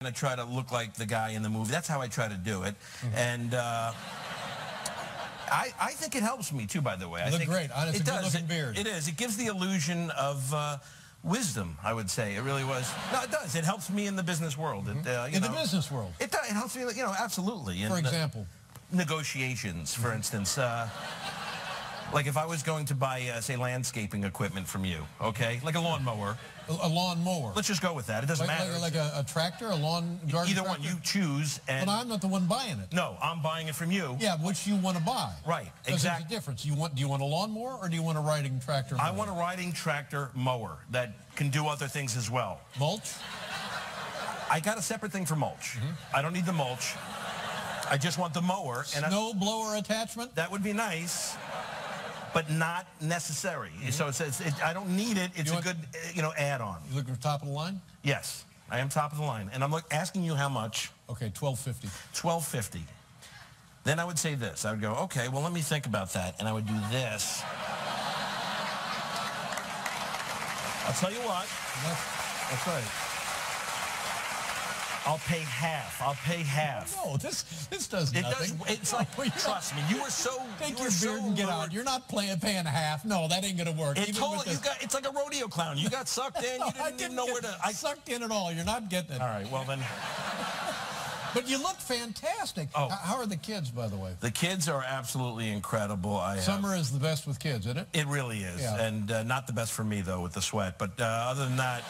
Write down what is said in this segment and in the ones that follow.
to try to look like the guy in the movie. That's how I try to do it. And I think it helps me too, by the way. You look great. It's a good-looking beard. It is. It gives the illusion of wisdom, I would say. It really was. No, it does. It helps me in the business world. In the business world? It does. It helps me, absolutely. For example? Negotiations, for instance. Like if I was going to buy, say, landscaping equipment from you, okay? Like a lawnmower. A lawnmower? Let's just go with that. It doesn't matter. Like a tractor, a lawn garden Either tractor? one. You choose. But I'm not the one buying it. No, I'm buying it from you. Yeah, which you want to buy. Right, exactly. There's a difference. Do you want a lawnmower or do you want a riding tractor mower? I want a riding tractor mower that can do other things as well. Mulch? I got a separate thing for mulch. I don't need the mulch. I just want the mower. Snow blower attachment? That would be nice, but not necessary. So I don't need it. It's a good, add-on. You looking for top of the line? Yes, I am top of the line, and I'm asking you how much. Okay, $12.50. $12.50. Then I would say this. I would go, okay, well, let me think about that, and I would do this. I'll tell you what. That's right. I'll pay half. I'll pay half. No, this does nothing. It's like, trust me, you were so... Take your beard and get out. You're not paying half. No, that ain't going to work. It's like a rodeo clown. You got sucked in. You didn't even know where to... I sucked in at all. You're not getting it. All right, well then... But you look fantastic. Oh. How are the kids, by the way? The kids are absolutely incredible. Summer is the best with kids, isn't it? It really is. Yeah. And not the best for me, though, with the sweat. But other than that...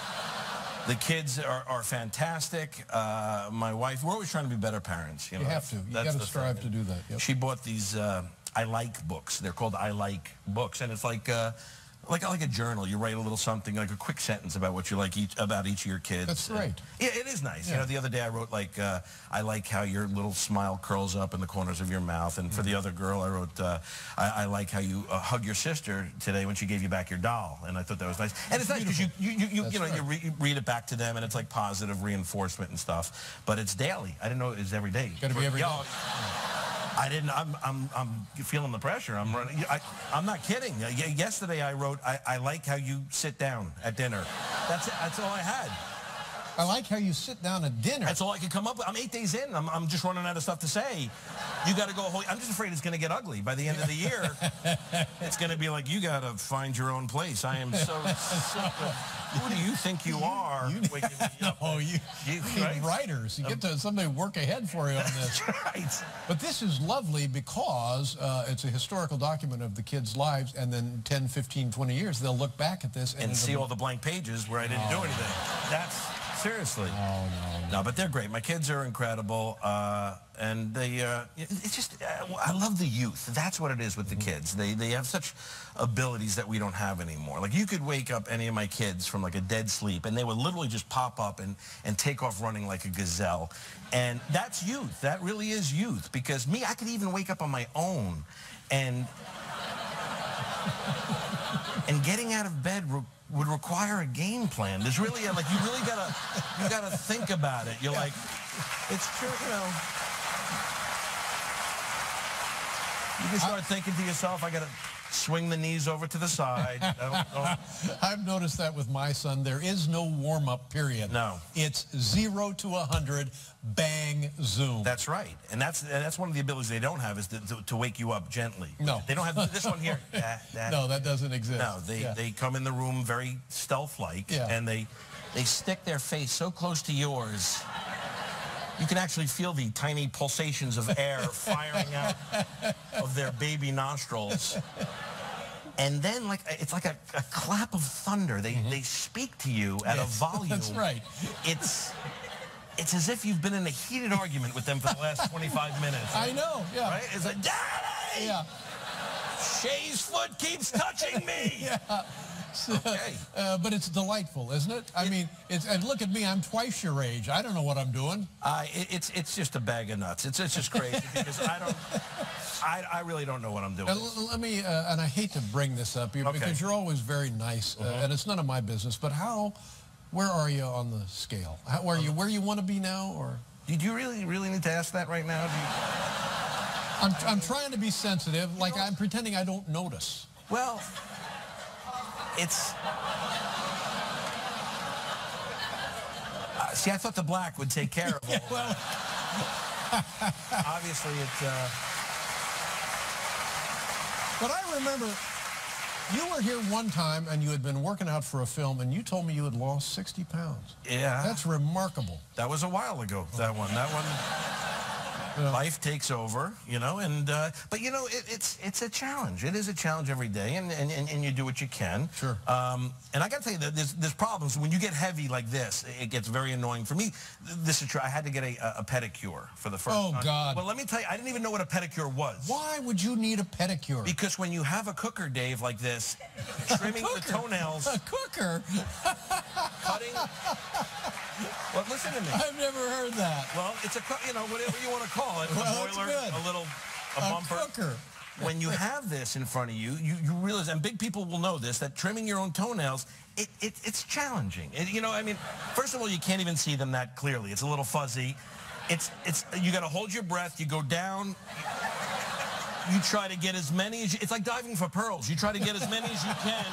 The kids are fantastic. My wife, we're always trying to be better parents. You have to. You got to strive to do that. Yep. She bought these I Like books. They're called I Like books, and it's like a journal. You write a little something, like a quick sentence about what you like about each of your kids. That's great. Yeah, it is nice. Yeah. The other day I wrote I like how your little smile curls up in the corners of your mouth, and for the other girl I wrote I like how you hug your sister today when she gave you back your doll, and I thought that was nice. And it's nice because you read it back to them, and it's like positive reinforcement and stuff. But it's daily. I didn't know it was every day. Got to be every day. I didn't. I'm feeling the pressure. I'm running. I'm not kidding. Yesterday I wrote, I like how you sit down at dinner. That's it. That's all I had. I like how you sit down at dinner. That's all I could come up with. I'm 8 days in. I'm just running out of stuff to say. You got to go. I'm just afraid it's going to get ugly by the end of the year. It's going to be like, you got to find your own place. I am so sick of. Who do you think you are? Right? Writers. You get to somebody work ahead for you on this. That's right. But this is lovely because it's a historical document of the kids' lives, and then 10, 15, 20 years, they'll look back at this and see all the blank pages where I didn't do anything. That's seriously. No, but they're great. My kids are incredible, and they. It's just I love the youth. That's what it is with the kids. They have such abilities that we don't have anymore. Like you could wake up any of my kids from like a dead sleep, and they would literally just pop up and take off running like a gazelle. And that's youth. That really is youth. Because me, I could even wake up on my own, and getting out of bed would require a game plan. There's really you really gotta think about it. You're like, it's true, You can start thinking to yourself, I gotta swing the knees over to the side. I've noticed that with my son. There is no warm-up period. No. It's 0 to 100, bang, zoom. That's right. And that's one of the abilities they don't have is to wake you up gently. No. They don't have this one here. No, that doesn't exist. No, they come in the room very stealth-like, and they stick their face so close to yours. You can actually feel the tiny pulsations of air firing out of their baby nostrils. And then, it's like a clap of thunder. They speak to you at a volume. That's right. It's as if you've been in a heated argument with them for the last 25 minutes. I know, yeah. Right? It's like, Daddy! Yeah. Shay's foot keeps touching me! Yeah. Okay. But it's delightful, isn't it? I mean, and look at me, I'm twice your age. I don't know what I'm doing. It's just a bag of nuts. It's just crazy because I really don't know what I'm doing. Let me, and I hate to bring this up because you're always very nice, and it's none of my business, but where are you on the scale? Where you want to be now, or? Did you really need to ask that right now? I'm trying to be sensitive, like I'm pretending I don't notice. Well, it's... See, I thought the black would take care of it. Well, obviously it's... But I remember you were here one time and you had been working out for a film and you told me you had lost 60 pounds. Yeah. That's remarkable. That was a while ago, that one. That one... Life takes over, you know, and but you know it's a challenge. It is a challenge every day, and you do what you can. Sure. And I got to tell you that there's problems when you get heavy like this. It gets very annoying for me. This is true. I had to get a pedicure for the first time. Oh God. Well, let me tell you, I didn't even know what a pedicure was. Why would you need a pedicure? Because when you have a cooker, Dave, like this, trimming the toenails, a cooker, cutting. Well, listen to me. I've never heard that. Well, it's a, you know, whatever you want to call it. Well, a boiler, a bumper. Cooker. When you have this in front of you, you realize, and big people will know this, that trimming your own toenails, it's challenging. You know, I mean, first of all, you can't even see them that clearly. It's a little fuzzy. You got to hold your breath. You go down. You try to get as many as it's like diving for pearls. You try to get as many as you can.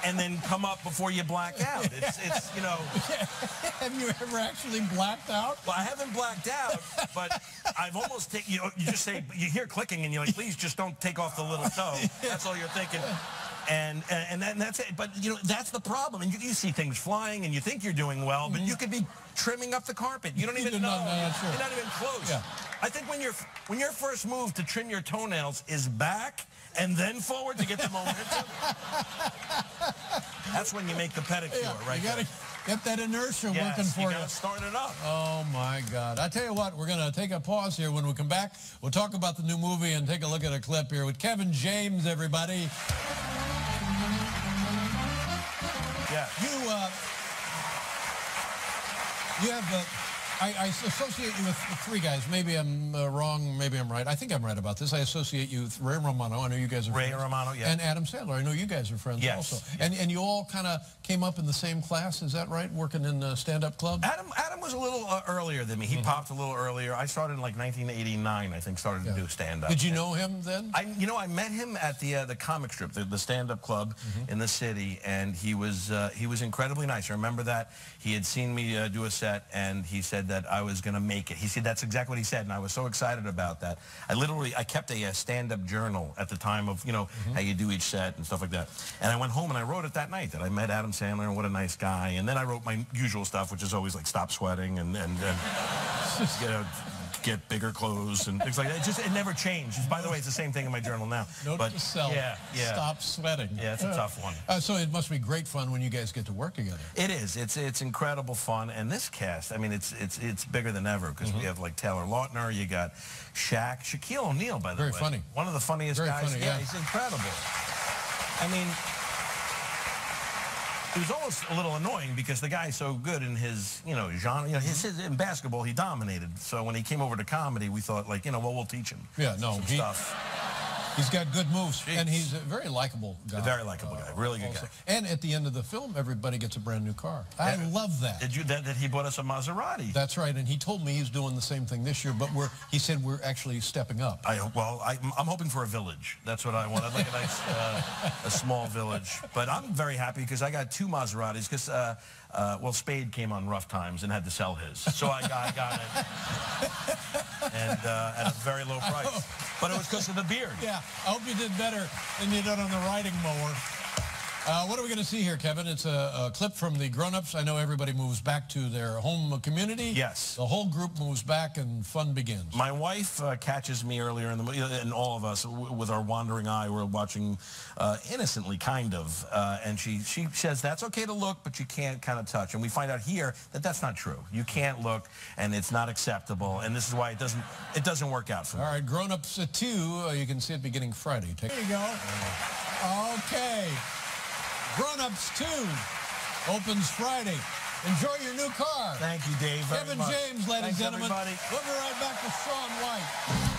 And then come up before you black out. It's you know. Have you ever actually blacked out? Well, I haven't blacked out, but I've almost taken, you just say, you hear clicking and you're like, please just don't take off the little toe. That's all you're thinking. And that's it. But, you know, that's the problem. And you see things flying and you think you're doing well, but you could be trimming up the carpet. You don't even know. You're not even close. Yeah. I think when your first move to trim your toenails is back and then forward to get the momentum, that's when you make the pedicure, right? You got to get that inertia working for you. You got to start it up. Oh, my God. I tell you what, we're going to take a pause here. When we come back, we'll talk about the new movie and take a look at a clip here with Kevin James, everybody. Yeah. You have... I associate you with three guys. Maybe I'm wrong, maybe I'm right. I think I'm right about this. I associate you with Ray Romano. I know you guys are friends. Ray Romano, yeah. And Adam Sandler. I know you guys are friends also. Yes. And you all kind of came up in the same class, is that right? Working in a stand-up club? Adam was a little earlier than me. He popped a little earlier. I started in like 1989, I think, started to do stand-up. Did you know him then? I met him at the comic strip, the stand-up club in the city, and he was incredibly nice. I remember that. He had seen me do a set, and he said that I was going to make it. He said that's exactly what he said, and I was so excited about that. I kept a stand-up journal at the time of, you know, how you do each set and stuff like that. And I went home and I wrote it that night that I met Adam Sandler and what a nice guy. And then I wrote my usual stuff, which is always like stop sweating and you know, get bigger clothes and things like that. It never changed. By the way, it's the same thing in my journal now. Note to self. Yeah. Stop sweating. Yeah, it's a tough one. So it must be great fun when you guys get to work together. It is. It's incredible fun. And this cast, I mean, it's bigger than ever because we have like Taylor Lautner. You got Shaq, Shaquille O'Neal, by the way. Very funny. One of the funniest guys. Funny, yeah, he's incredible. I mean, it was almost a little annoying because the guy's so good in his, you know, genre. You know, in basketball, he dominated. So when he came over to comedy, we thought, like, you know, well, we'll teach him some stuff. He's got good moves, and he's a very likable guy. A very likable guy, really good guy. And at the end of the film, everybody gets a brand new car. I love that. That he bought us a Maserati. That's right, and he told me he's doing the same thing this year, but he said we're actually stepping up. I'm hoping for a village. That's what I want. I'd like a nice, a small village. But I'm very happy because I got two Maseratis because, well, Spade came on rough times and had to sell his. So I got it. And at a very low price. But it was because of the beard. Yeah, I hope you did better than you did on the riding mower. What are we going to see here, Kevin? It's a clip from the grown-ups. I know everybody moves back to their home community. Yes. The whole group moves back and fun begins. My wife catches me earlier in the movie, and all of us, with our wandering eye, we're watching innocently, kind of. And she says, that's okay to look, but you can't kind of touch. And we find out here that that's not true. You can't look, and it's not acceptable. And this is why it doesn't work out for me. All right, Grown-ups 2, you can see it beginning Friday. There you go. Okay. Grown-ups 2 opens Friday. Enjoy your new car. Thank you, Dave. Kevin James, ladies and gentlemen. Everybody. We'll be right back with Shaun White.